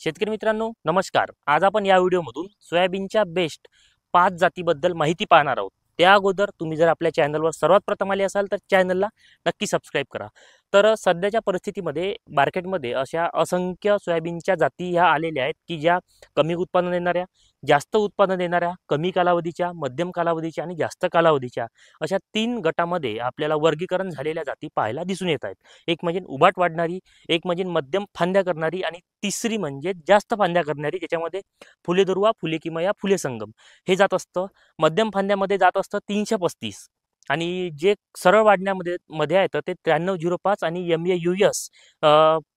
शेतकरी मित्रांनो नमस्कार। आज आपण या व्हिडिओमधून सोयाबीनच्या बेस्ट 5 जातीबद्दल माहिती पाहणार आहोत। त्या अगोदर तुम्ही जर आपल्या चॅनलवर सर्वात प्रथम आले असाल तर चॅनलला नक्की सबस्क्राइब करा। तर सध्याच्या परिस्थितीमध्ये मार्केटमध्ये अशा असंख्य सोयाबीनच्या जाती ह्या आलेल्या आहेत की ज्या कमी उत्पादन देणाऱ्या, जास्त उत्पादन देणाऱ्या, कमी कालावधीच्या, मध्यम कालावधीच्या आणि जास्त कालावधीच्या अशा 3 गटामध्ये आपल्याला वर्गीकरण झालेल्या जाती पाहायला दिसून येत आहेत। एक म्हणजे उभाट वाढणारी, एक म्हणजे मध्यम फांद्या करणारी आणि तिसरी म्हणजे जास्त फांद्या करणारी, ज्याच्यामध्ये फुले दुर्वा, फुले किमया, फुले संगम हे जात असतं। मध्यम फांद्यामध्ये जात असतं 335 आणि जे सरळ वाढण्यामध्ये मध्ये येतं ते 9305 आणि MAUS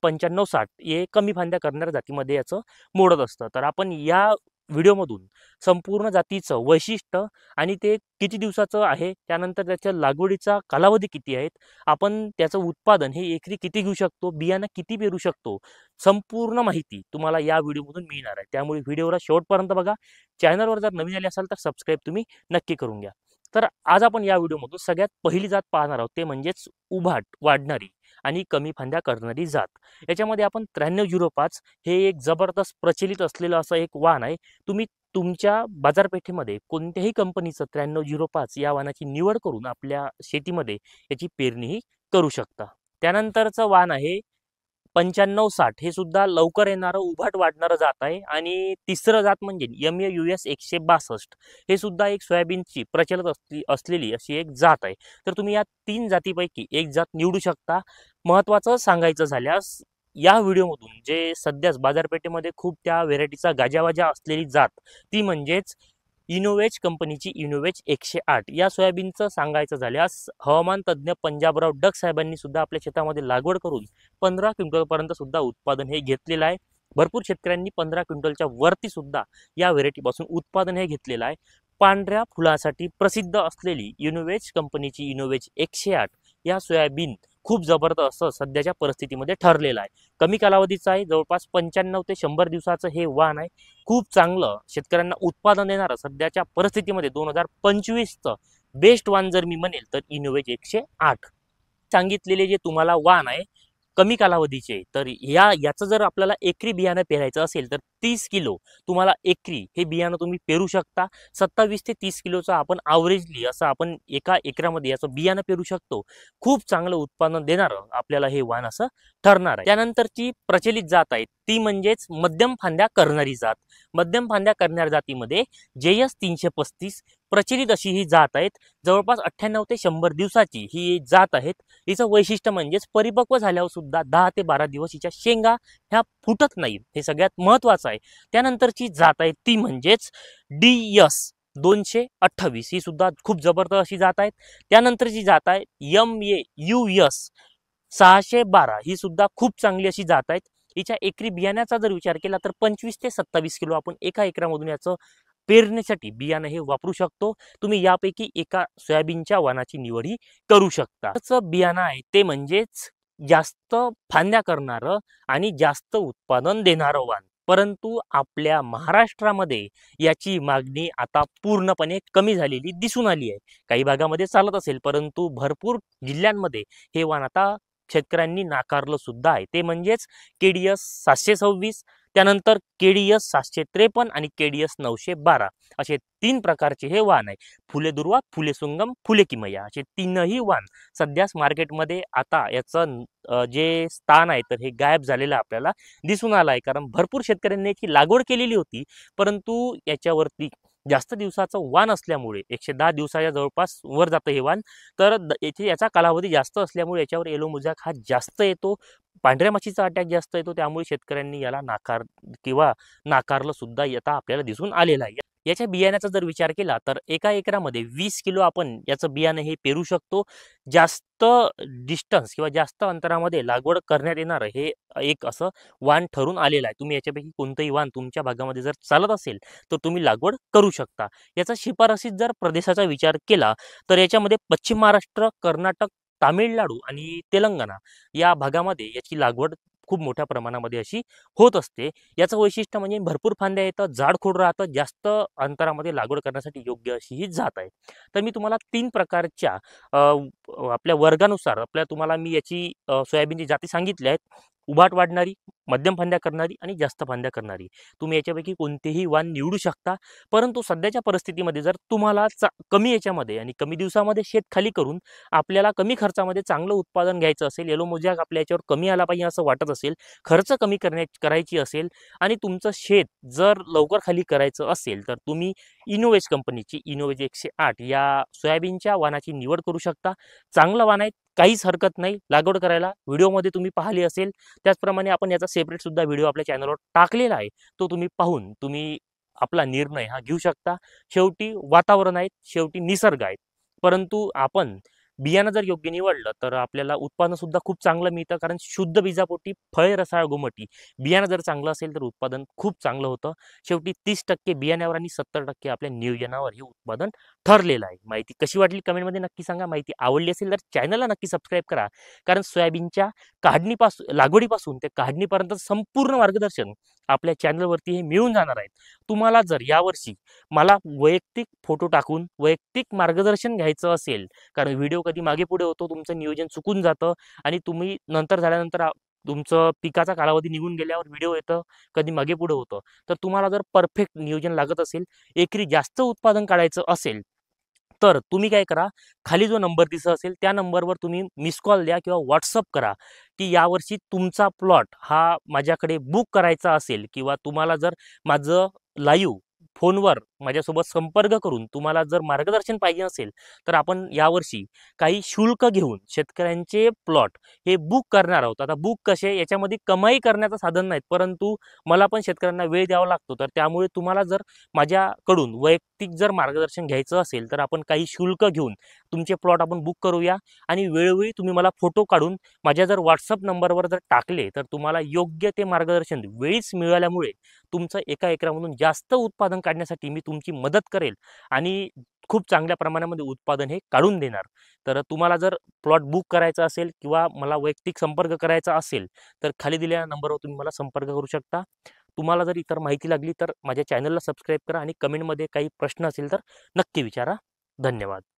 9560 हे कमी फांद्या करणाऱ्या जातीमध्ये याचं मोडत असतं। तर आपण या व्हिडिओमधून संपूर्ण जातीचं वैशिष्ट्य आणि ते किती दिवसाचं आहे, त्यानंतर त्याच्या लागवडीचा कालावधी किती आहेत, आपण त्याचं उत्पादन हे एकरी किती घेऊ शकतो, बियाणं किती पेरू शकतो, संपूर्ण माहिती तुम्हाला या व्हिडिओमधून मिळणार आहे। त्यामुळे व्हिडिओला शेवटपर्यंत बघा। चॅनलवर जर नवीन आले असाल तर सबस्क्राइब तुम्ही नक्की करून घ्या। तर आज आपण या व्हिडिओमधून सगळ्यात पहिली जात पाहणार आहोत, ते म्हणजेच उभाट वाढणारी आणि कमी फांद्या करणारी जात। याच्यामध्ये आपण 9305 हे एक जबरदस्त प्रचलित असलेलं असं एक वाण आहे। तुम्ही तुमच्या बाजारपेठेमध्ये कोणत्याही कंपनीचं 9305 या वाणाची निवड करून आपल्या शेतीमध्ये याची पेरणीही करू शकता। त्यानंतरचं वाण आहे 9560, हे सुद्धा लवकर येणारं उभाट वाढणारं जात आहे। आणि तिसरं जात म्हणजे MAUS 162, हे सुद्धा एक सोयाबीनची प्रचलित असलेली अशी एक जात आहे। तर तुम्ही या 3 जातीपैकी एक जात निवडू शकता। महत्त्वाचं सांगायचं झाल्यास या व्हिडिओमधून जे सध्याच बाजारपेठेमध्ये खूप त्या व्हेरायटीचा गाजावाजा असलेली जात ती म्हणजेच इनोवेज कंपनीची इनोवेज 108 या सोयाबीनचं सांगायचं झाल्यास हवामान तज्ज्ञ पंजाबराव डक साहेबांनी सुद्धा आपल्या शेतामध्ये लागवड करून 15 क्विंटलपर्यंत सुद्धा उत्पादन हे घेतलेलं आहे। भरपूर शेतकऱ्यांनी 15 क्विंटलच्या वरती सुद्धा या व्हेरायटीपासून उत्पादन हे घेतलेलं आहे। पांढऱ्या फुलासाठी प्रसिद्ध असलेली इनोवेज कंपनीची इनोवेज 108 या सोयाबीन खूप जबरदस्त सध्याच्या परिस्थितीमध्ये ठरलेला आहे। कमी कालावधीचा आहे, जवळपास 95 ते 100 दिवसाचं हे वाण आहे। खूप चांगलं शेतकऱ्यांना उत्पादन देणारं सध्याच्या परिस्थितीमध्ये 2025चं बेस्ट वाण जर मी म्हणेल तर इनोवेज 108 सांगितलेले जे तुम्हाला वाण आहे कमी कालावधीचे, तर याचं जर आपल्याला एकरी बियाणं पेरायचं असेल तर 30 किलो तुम्हाला एकरी हे बियाणं तुम्ही पेरू शकता। 27 ते 30 किलोचं आपण ॲव्हरेजली असं आपण एका एकरामध्ये याचं बियाणं पेरू शकतो। खूप चांगलं उत्पादन देणारं आपल्याला हे वाण असं ठरणार आहे। त्यानंतरची प्रचलित जात आहे ती म्हणजेच मध्यम फांद्या करणारी जात। मध्यम फांद्या करणाऱ्या जातीमध्ये JS 335 प्रचलित अशी ही जात आहेत। जवळपास 98 ते 100 दिवसाची ही जात आहेत। हिचं वैशिष्ट्य म्हणजेच परिपक्व झाल्यावर सुद्धा 10 ते 12 दिवस हिच्या शेंगा ह्या फुटत नाहीत, हे सगळ्यात महत्त्वाचं आहे। त्यानंतरची जात आहे ती म्हणजेच DS 228, ही सुद्धा खूप जबरदस्त अशी जात आहे। त्यानंतरची जात आहे MAUS 612, ही सुद्धा खूप चांगली अशी जात आहे। हिच्या एकरी बियाण्याचा जर विचार केला तर 25 ते 27 किलो आपण एका एकरामधून याचं पेरण्यासाठी बियाणं हे वापरू शकतो। तुम्ही यापैकी एका सोयाबीनच्या वाणाची निवडही करू शकता। त्याचं बियाणं आहे ते म्हणजेच जास्त फांद्या करणारं आणि जास्त उत्पादन देणारं वाण। परंतु आपल्या महाराष्ट्रामध्ये याची मागणी आता पूर्णपणे कमी झालेली दिसून आली आहे। काही भागामध्ये चालत असेल परंतु भरपूर जिल्ह्यांमध्ये हे वाण आता शेतकऱ्यांनी नाकारलं सुद्धा आहे। ते म्हणजेच KDS 726, त्यानंतर KDS 753 आणि KDS 912 असे 3 प्रकारचे हे वाण आहे। फुले दुर्वा, फुले संगम, फुले किमया असे 3ही वाण सध्याच मार्केटमध्ये आता याचं जे स्थान आहे तर हे गायब झालेलं आपल्याला दिसून आलं आहे। कारण भरपूर शेतकऱ्यांनी याची लागवड केलेली होती परंतु याच्यावरती जास्त दिवसाचं वाण असल्यामुळे 110 दिवसाच्या जवळपास वर जातं हे वाण, तर याचा कालावधी जास्त असल्यामुळे याच्यावर येलो मोझॅक हा जास्त येतो, पांढऱ्या माशीचा अटॅक जास्त येतो। त्यामुळे शेतकऱ्यांनी याला नाकारलं सुद्धा आता आपल्याला दिसून आलेलं आहे। याच्या बियाण्याचा जर विचार केला तर एका एकरामध्ये 20 किलो आपण याचं बियाणं हे पेरू शकतो। जास्त डिस्टन्स किंवा जास्त अंतरामध्ये लागवड करण्यात येणारं हे एक असं वाण ठरून आलेलं आहे। तुम्ही याच्यापैकी कोणतंही वाण तुमच्या भागामध्ये जर चालत असेल तर तुम्ही लागवड करू शकता। याचा शिफारसीत जर प्रदेशाचा विचार केला तर याच्यामध्ये पश्चिम महाराष्ट्र, कर्नाटक, तामिळनाडू आणि तेलंगणा या भागामध्ये याची लागवड खूप मोठ्या प्रमाणामध्ये अशी होत असते। याचं वैशिष्ट्य म्हणजे भरपूर फांद्या येतं, जाडखोड राहतं, जास्त अंतरामध्ये लागवड करण्यासाठी योग्य अशी ही जात आहे। तर मी तुम्हाला 3 प्रकारच्या आपल्या वर्गानुसार तुम्हाला मी याची सोयाबीनची जाती सांगितल्या आहेत। उभाट वाढणारी, मध्यम फांद्या करणारी आणि जास्त फांद्या करणारी, तुम्ही याच्यापैकी कोणतेही वाण निवडू शकता. परंतु सध्याच्या परिस्थितीमध्ये जर तुम्हाला कमी याच्यामध्ये आणि कमी दिवसामध्ये शेत खाली करून आपल्याला कमी खर्चामध्ये चांगलं उत्पादन घ्यायचं असेल, येलो मोजॅक आपल्या याच्यावर कमी आला पाहिजे असं वाटत असेल, खर्च कमी करायची असेल आणि तुमचं शेत जर लवकर खाली करायचं असेल, तर तुम्ही इनोव्हेज कंपनीची इनोव्हेज 108 या सोयाबीनच्या वाणाची निवड करू शकता. चांगलं वाण आहे, काहीच हरकत नाही लागवड करायला. व्हिडिओमध्ये तुम्ही पाहिली असेल, त्याचप्रमाणे आपण याचा सेपरेट सुद्धा व्हिडिओ आपल्या चॅनलवर टाकलेला आहे. तो तुम्ही पाहून तुम्ही आपला निर्णय हा घेऊ शकता. शेवटी वातावरण आहे, शेवटी निसर्ग आहे. परंतु आपण बियाणं जर योग्य निवडलं तर आपल्याला उत्पादन सुद्धा खूप चांगलं मिळतं. कारण शुद्ध बीजापोटी फळे रसाळ गोमटी बियाणं जर चांगलं असेल तर उत्पादन खूप चांगलं होतं. शेवटी 30% बियाण्यावर आणि 70% आपल्या नियोजनावर हे उत्पादन ठरलेलं आहे. माहिती कशी वाटली कमेंटमध्ये नक्की सांगा. माहिती आवडली असेल तर चॅनलला नक्की सबस्क्राईब करा. कारण सोयाबीनच्या लागवडीपासून ते काढणीपर्यंत संपूर्ण मार्गदर्शन आपल्या चॅनलवरती हे मिळून जाणार आहेत. तुम्हाला जर यावर्षी मला वैयक्तिक फोटो टाकून वैयक्तिक मार्गदर्शन घ्यायचं असेल, कारण व्हिडिओ कधी मागे पुढे होतो, तुमचं नियोजन चुकून जातं आणि तुम्ही नंतर झाल्यानंतर तुमचं पिकाचा कालावधी निघून गेल्यावर व्हिडिओ येतं, कधी मागे पुढे होतं. तर तुम्हाला जर परफेक्ट नियोजन लागत असेल, एकरी जास्त उत्पादन काढायचं असेल, तर तुम्ही काय करा, खाली जो नंबर दिसत असेल त्या नंबरवर तुम्ही मिस कॉल द्या किंवा व्हॉट्सअप करा की यावर्षी तुमचा प्लॉट हा माझ्याकडे बुक करायचा असेल किंवा तुम्हाला जर माझं लाईव्ह फोनवर माझ्यासोबत संपर्क करून तुम्हाला जर मार्गदर्शन पाहिजे असेल, तर आपण यावर्षी काही शुल्क घेऊन शेतकऱ्यांचे प्लॉट हे बुक करणार आहोत. आता बुक कसे, याच्यामध्ये कमाई करण्याचं साधन नाहीत, परंतु मला पण शेतकऱ्यांना वेळ द्यावा लागतो. तर त्यामुळे तुम्हाला जर माझ्याकडून वैयक्तिक जर मार्गदर्शन घ्यायचं असेल तर आपण काही शुल्क घेऊन तुमचे प्लॉट आपण बुक करूया आणि वेळोवेळी तुम्ही मला फोटो काढून माझ्या जर व्हॉट्सअप नंबरवर जर टाकले तर तुम्हाला योग्य ते मार्गदर्शन वेळीच मिळाल्यामुळे तुमचं एका एकरामधून जास्त उत्पादन काढण्यासाठी मी तुमची मदत करेल आणि खूप चांगल्या प्रमाणामध्ये उत्पादन हे काढून देणार. तर तुम्हाला जर प्लॉट बुक करायचा असेल किंवा मला वैयक्तिक संपर्क करायचा असेल तर खाली दिलेल्या नंबरवर तुम्ही मला संपर्क करू शकता. तुम्हाला जर इतर माहिती लागली तर माझ्या चॅनलला सबस्क्राईब करा आणि कमेंटमध्ये काही प्रश्न असेल तर नक्की विचारा. धन्यवाद.